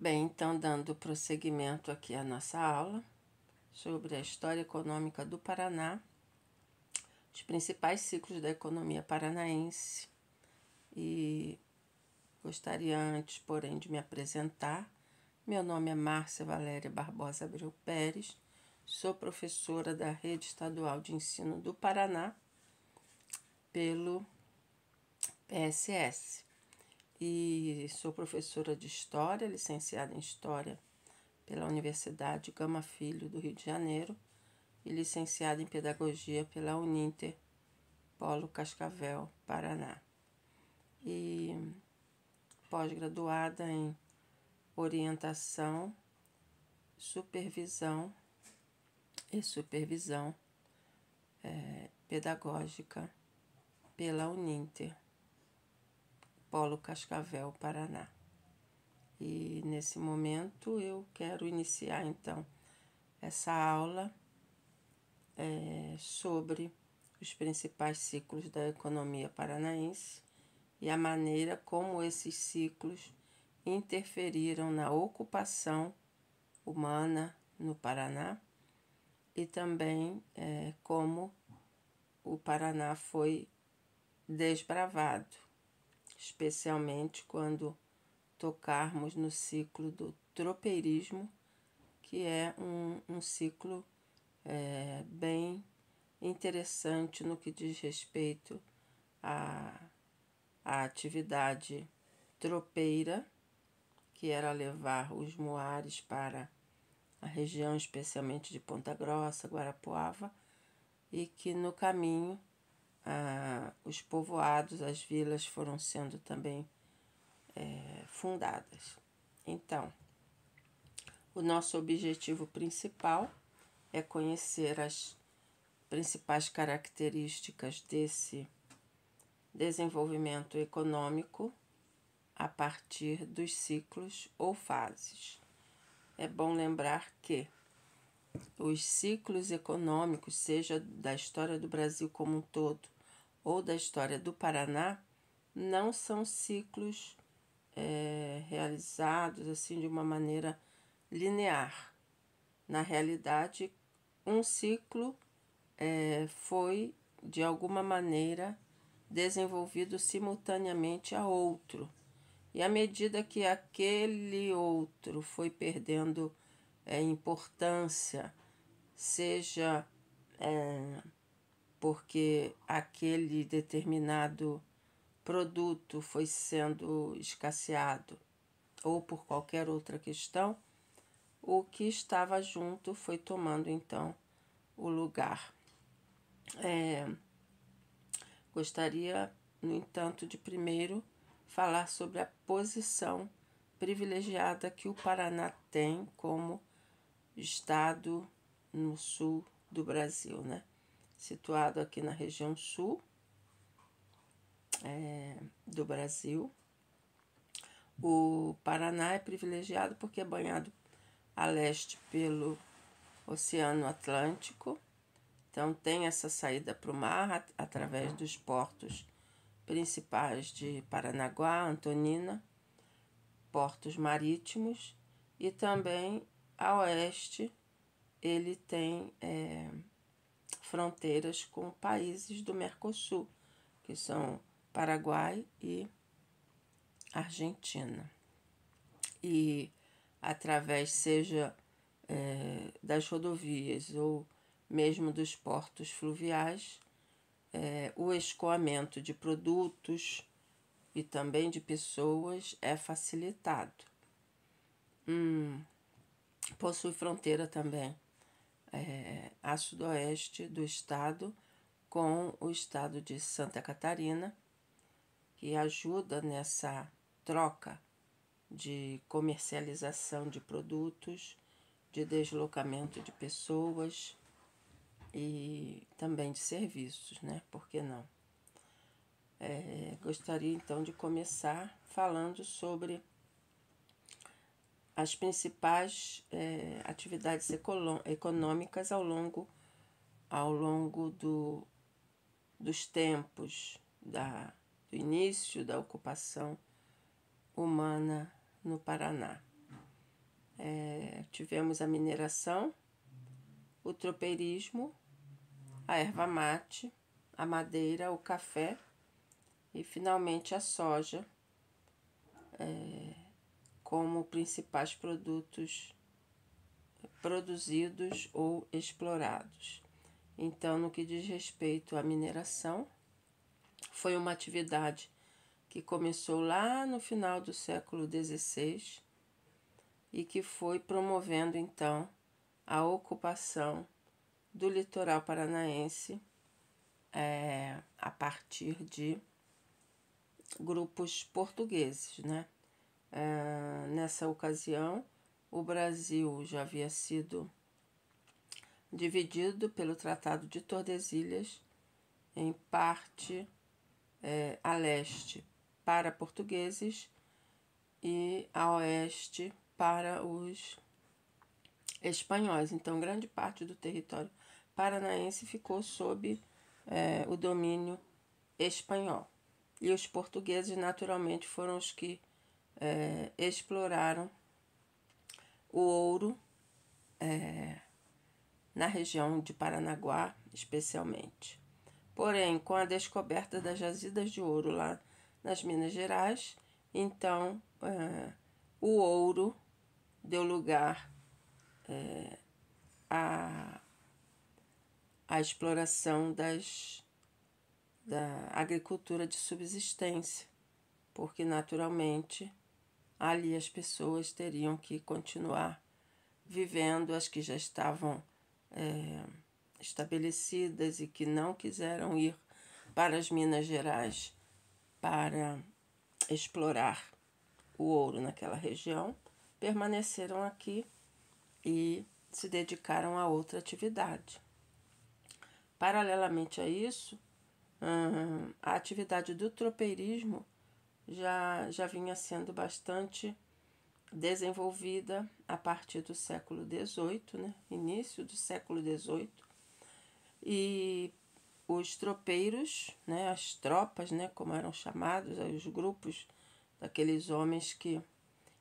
Bem, então, dando prosseguimento aqui à nossa aula sobre a história econômica do Paraná, os principais ciclos da economia paranaense, e gostaria antes, porém, de me apresentar. Meu nome é Márcia Valéria Barbosa Abreu Pérez, sou professora da Rede Estadual de Ensino do Paraná pelo PSS. E sou professora de História, licenciada em História pela Universidade Gama Filho do Rio de Janeiro e licenciada em Pedagogia pela Uninter, Polo Cascavel, Paraná. E pós-graduada em Orientação, Supervisão e Supervisão Pedagógica pela Uninter, Polo Cascavel, Paraná. E nesse momento eu quero iniciar então essa aula sobre os principais ciclos da economia paranaense e a maneira como esses ciclos interferiram na ocupação humana no Paraná e também como o Paraná foi desbravado, especialmente quando tocarmos no ciclo do tropeirismo, que é um ciclo bem interessante no que diz respeito à atividade tropeira, que era levar os muares para a região, especialmente de Ponta Grossa, Guarapuava, e que no caminho os povoados, as vilas foram sendo também fundadas. Então, o nosso objetivo principal é conhecer as principais características desse desenvolvimento econômico a partir dos ciclos ou fases. É bom lembrar que os ciclos econômicos, seja da história do Brasil como um todo ou da história do Paraná, não são ciclos realizados assim de uma maneira linear. Na realidade, um ciclo foi de alguma maneira desenvolvido simultaneamente a outro. E à medida que aquele outro foi perdendo importância, seja porque aquele determinado produto foi sendo escasseado ou por qualquer outra questão, o que estava junto foi tomando então o lugar. Gostaria, no entanto, de primeiro falar sobre a posição privilegiada que o Paraná tem como estado no sul do Brasil, né? Situado aqui na região sul do Brasil. O Paraná é privilegiado porque é banhado a leste pelo Oceano Atlântico, então tem essa saída para o mar através dos portos principais de Paranaguá, Antonina, portos marítimos, e também a oeste ele tem fronteiras com países do Mercosul, que são Paraguai e Argentina. E através, seja das rodovias ou mesmo dos portos fluviais, o escoamento de produtos e também de pessoas é facilitado. Possui fronteira também a sudoeste do estado com o estado de Santa Catarina, que ajuda nessa troca de comercialização de produtos, de deslocamento de pessoas e também de serviços, né? Por que não? Gostaria então de começar falando sobre as principais atividades econômicas ao longo dos tempos do início da ocupação humana no Paraná. tivemos a mineração, o tropeirismo, a erva mate, a madeira, o café e finalmente a soja como principais produtos produzidos ou explorados. Então, no que diz respeito à mineração, foi uma atividade que começou lá no final do século XVI e que foi promovendo, então, a ocupação do litoral paranaense a partir de grupos portugueses, né? Nessa ocasião, o Brasil já havia sido dividido pelo Tratado de Tordesilhas em parte a leste para portugueses e a oeste para os espanhóis. Então, grande parte do território paranaense ficou sob o domínio espanhol. E os portugueses, naturalmente, foram os que exploraram o ouro na região de Paranaguá, especialmente. Porém, com a descoberta das jazidas de ouro lá nas Minas Gerais, então o ouro deu lugar à exploração da agricultura de subsistência, porque naturalmente ali as pessoas teriam que continuar vivendo, as que já estavam estabelecidas e que não quiseram ir para as Minas Gerais para explorar o ouro naquela região, permaneceram aqui e se dedicaram a outra atividade. Paralelamente a isso, a atividade do tropeirismo já vinha sendo bastante desenvolvida a partir do século XVIII, né? Início do século XVIII, e os tropeiros, né? As tropas, né? Como eram chamados, os grupos daqueles homens que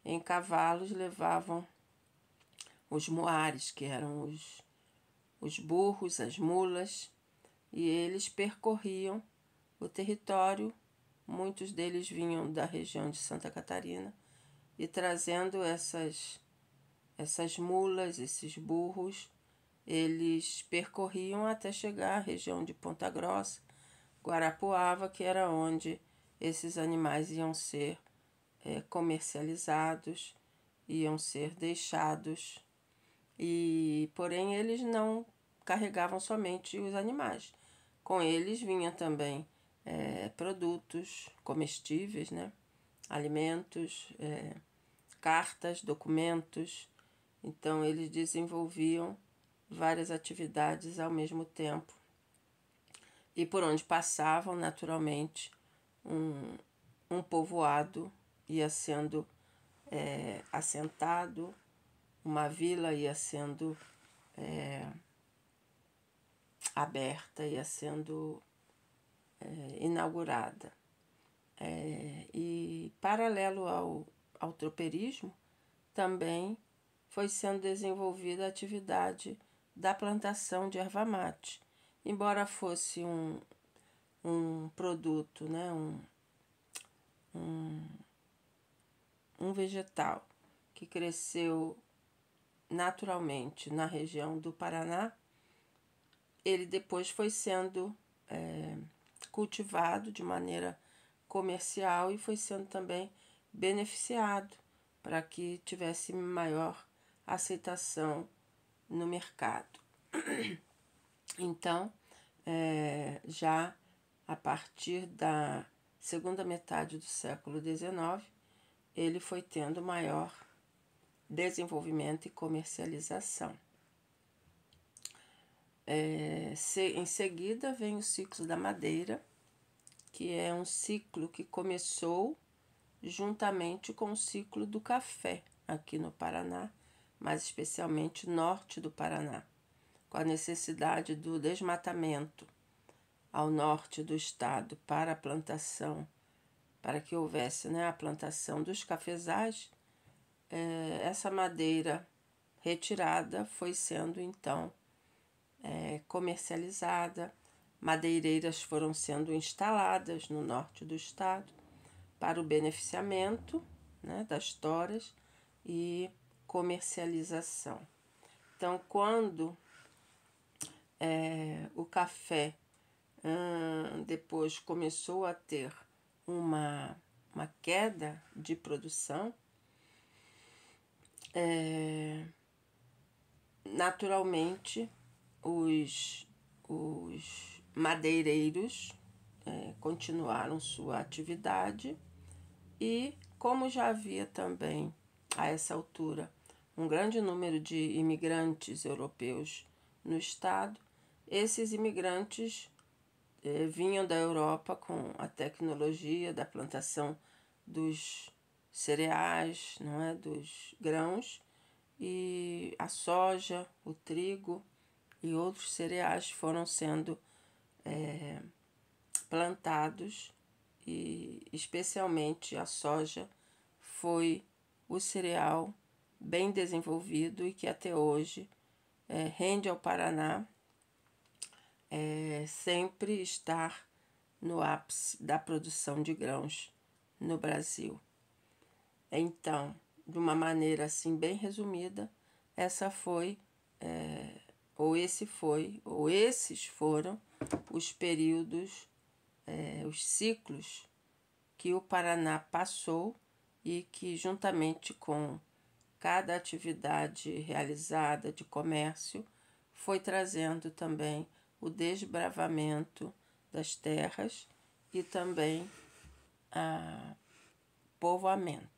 em cavalos levavam os moares, que eram os burros, as mulas, e eles percorriam o território. Muitos deles vinham da região de Santa Catarina e trazendo essas mulas, esses burros, eles percorriam até chegar à região de Ponta Grossa, Guarapuava, que era onde esses animais iam ser comercializados, iam ser deixados. Porém, eles não carregavam somente os animais. Com eles vinha também produtos comestíveis, né? Alimentos, cartas, documentos. Então, eles desenvolviam várias atividades ao mesmo tempo. E por onde passavam, naturalmente, um povoado ia sendo assentado, uma vila ia sendo aberta, ia sendo inaugurada. E paralelo ao tropeirismo, também foi sendo desenvolvida a atividade da plantação de erva mate. Embora fosse um produto, né, um vegetal que cresceu naturalmente na região do Paraná, ele depois foi sendo cultivado de maneira comercial e foi sendo também beneficiado para que tivesse maior aceitação no mercado. Então, já a partir da segunda metade do século XIX, ele foi tendo maior desenvolvimento e comercialização. Em seguida vem o ciclo da madeira, que é um ciclo que começou juntamente com o ciclo do café aqui no Paraná, mais especialmente norte do Paraná, com a necessidade do desmatamento ao norte do estado para a plantação, para que houvesse, né, a plantação dos cafezais. essa madeira retirada foi sendo então comercializada, madeireiras foram sendo instaladas no norte do estado para o beneficiamento, né, das toras e comercialização. Então, quando o café depois começou a ter uma queda de produção, naturalmente os madeireiros continuaram sua atividade e, como já havia também a essa altura um grande número de imigrantes europeus no estado, esses imigrantes vinham da Europa com a tecnologia da plantação dos cereais, não é, dos grãos, e a soja, o trigo e outros cereais foram sendo plantados, e especialmente a soja foi o cereal bem desenvolvido e que até hoje rende ao Paraná sempre estar no ápice da produção de grãos no Brasil. Então, de uma maneira assim bem resumida, essa foi, ou esses foram os períodos, os ciclos que o Paraná passou e que, juntamente com cada atividade realizada de comércio, foi trazendo também o desbravamento das terras e também o povoamento.